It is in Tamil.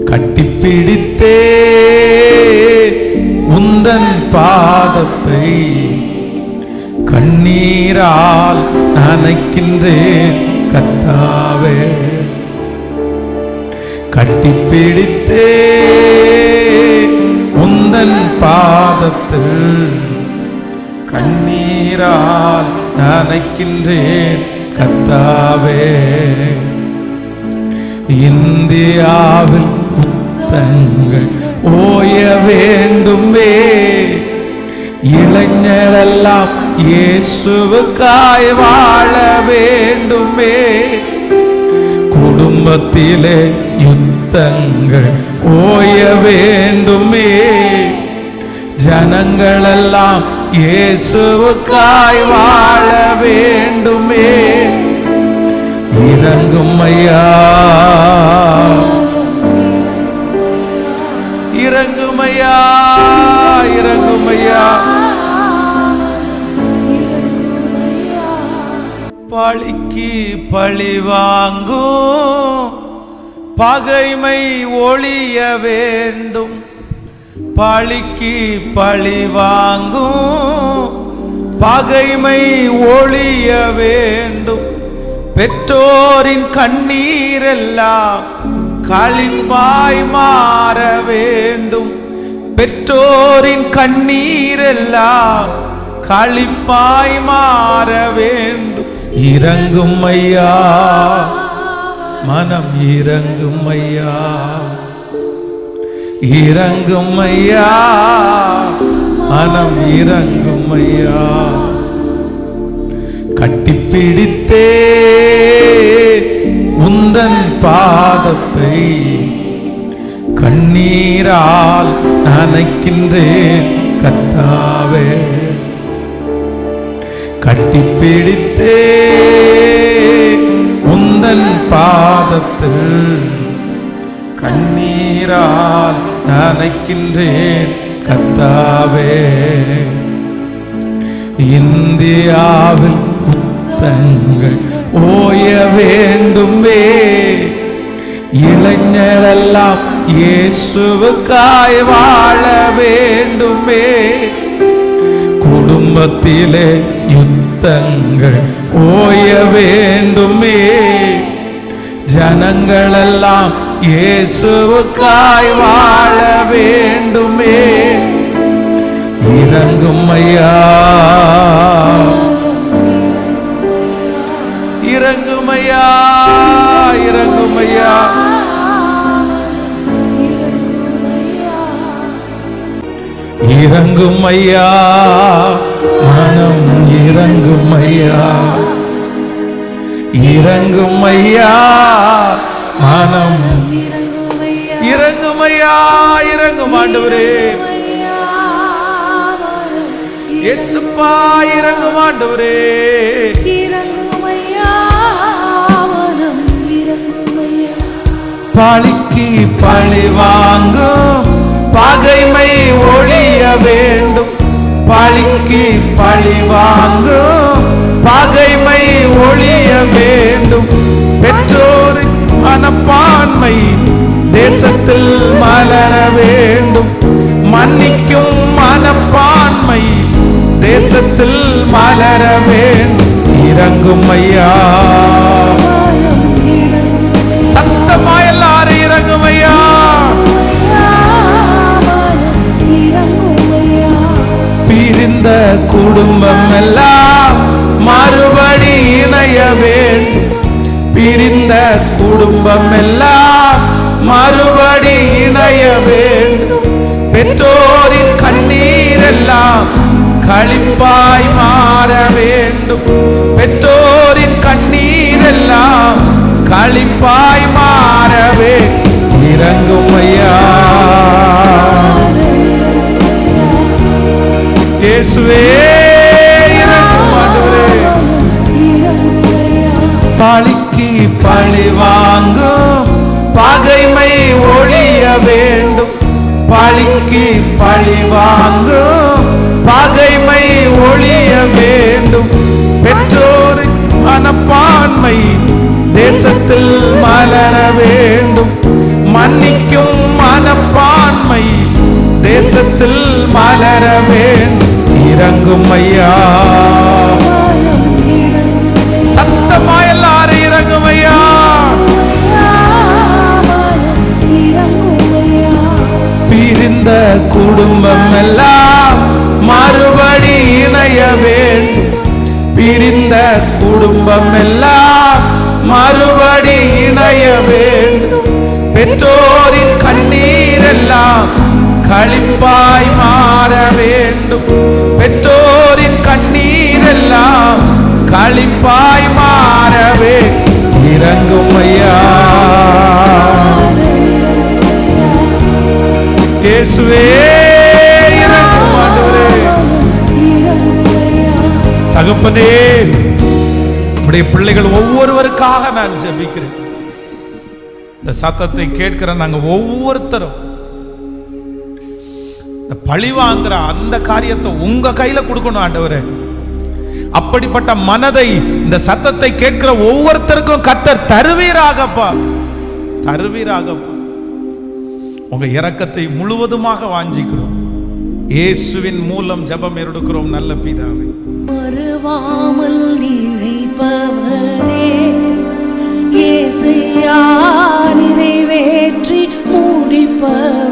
கட்டிப்பிடித்தே உந்தன் பாதத்தை கண்ணீரால் நனைக்கின்றேன் கர்த்தாவே. கட்டிப்பிடித்தே உந்தன் பாதத்தில் கண்ணீரால் நனைக்கின்றேன் கர்த்தாவே. இந்தியாவில் முத்தங்கள் ஓய வேண்டுமே, இளைஞரெல்லாம் இயேசுவுக்காய் வாழ வேண்டுமே. குடும்பத்திலே யுத்தங்கள் ஓய வேண்டுமே, ஜனங்களெல்லாம் இயேசுவுக்காய் வாழ வேண்டுமே. இறங்கும் ஐயா, இறங்கும் ஐயா, இறங்கும் ஐயா. பழிக்கு பழி வாங்கும் பகைமை ஒழிய வேண்டும். பழிக்கு பழி வாங்கும் பகைமை ஒழிய வேண்டும். பெற்றோரின் கண்ணீரெல்லாம் களிப்பாய் மாற வேண்டும். பெற்றோரின் கண்ணீரெல்லாம் களிப்பாய் மாற வேண்டும். இறங்கும் ஐயா, மனம் இறங்கும் ஐயா, இறங்கும் ஐயா, மனம் இறங்கும் ஐயா. கட்டிப்பிடித்தே உந்தன் பாதத்தை கண்ணீரால் நனைக்கின்றேன் கர்த்தாவே. கட்டிப்பிடித்தே உந்தன் பாதத்தில் கண்ணீரால் நனைக்கின்றேன் கர்த்தாவே. இந்தியாவில் முத்தங்கள் ஓய வேண்டுமே, இளைஞரெல்லாம் இயேசுவுக்காய் வாழ வேண்டுமே. குடும்பத்திலே யுத்தங்கள் ஓய வேண்டுமே, ஜனங்களெல்லாம் இயேசுவுக்காய் வாழ வேண்டுமே. இறங்கும் ஐயா, இறங்கும் ஐயா, இறங்கும் ஐயா. இறங்கும் ஐயா, மனம் இறங்கும் ஐயா, இறங்கும் ஐயா, மனம் இறங்கும் ஐயா. இறங்கும் ஆண்டவரே, இயேசுப்பா இறங்கும் ஆண்டவரே. பழிக்கு பழி வாங்கும் பகைமை ஒழிய வேண்டும். பழிக்கு பழி வாங்கும் பகைமை ஒழிய வேண்டும். பெற்றோரின் மனப்பான்மை தேசத்தில் மலர வேண்டும். மன்னிக்கும் மனப்பான்மை தேசத்தில் மலர வேண்டும். இறங்கும் ஐயா, சத்தமா எல்லாரும் இறங்கும் ஐயா. பிரிந்த குடும்பம் எல்லாம் மறுபடி இணைய வேண்டும். பிரிந்த குடும்பம் எல்லாம் மறுபடி இணைய வேண்டும். பெற்றோரின் கண்ணீரெல்லாம் களிப்பாய் மாற வேண்டும். பெற்றோரின் கண்ணீரெல்லாம் களிப்பாய் மாறவே. இறங்கும் ஐயா, இயேசுவே இறங்கும் ஆண்டவரே. பழிக்கு பழி வாங்கும் பகைமை ஒழிய வேண்டும். பழிக்கு பழி வாங்கும் பகைமை ஒழிய வேண்டும். பெற்றோரின் மனப்பான்மை தேசத்தில் மலர வேண்டும். மன்னிக்கும் மனப்பான்மை தேசத்தில் மலர வேண்டும். இறங்கும் ஐயா, சத்தமா எல்லாரும் இறங்கும் ஐயா. பிரிந்த குடும்பம் எல்லாம் மறுபடி இணைய வேண்டும். பிரிந்த குடும்பம் எல்லாம் மறுபடி இணைய வேண்டும். பெற்றோரின் கண்ணீர் எல்லாம் களிப்பாய் மாற வேண்டும். பெற்றோரின் கண்ணீர் எல்லாம் களிப்பாய் மாறவே இறங்கும் ஐயா. இயேசுவே இறங்கும் ஆண்டவரே. தகப்பனே, உம்முடைய பிள்ளைகள் ஒவ்வொருவருக்காக நான் ஜெபிக்கிறேன். இந்த சத்தத்தை கேட்கிற நாங்க ஒவ்வொருத்தரும் இந்த பழி வாங்குற அந்த காரியத்தை உங்க கையில கொடுக்கணும் ஆண்டவரே. அப்படிப்பட்ட மனதை இந்த சத்தத்தை கேட்கிற ஒவ்வொருத்தருக்கும் கர்த்தர் தருவீராகப்பா, தருவீராகப்பா. உங்க இரக்கத்தை முழுவதுமாக வாஞ்சிக்கிறோம். இயேசுவின் மூலம் ஜெபம் எடுக்கிறோம் நல்ல பிதாவே. மறுவாமல் நினைப்பவரே, இயேசுயா நிறைவேற்றி முடிப்பவர்.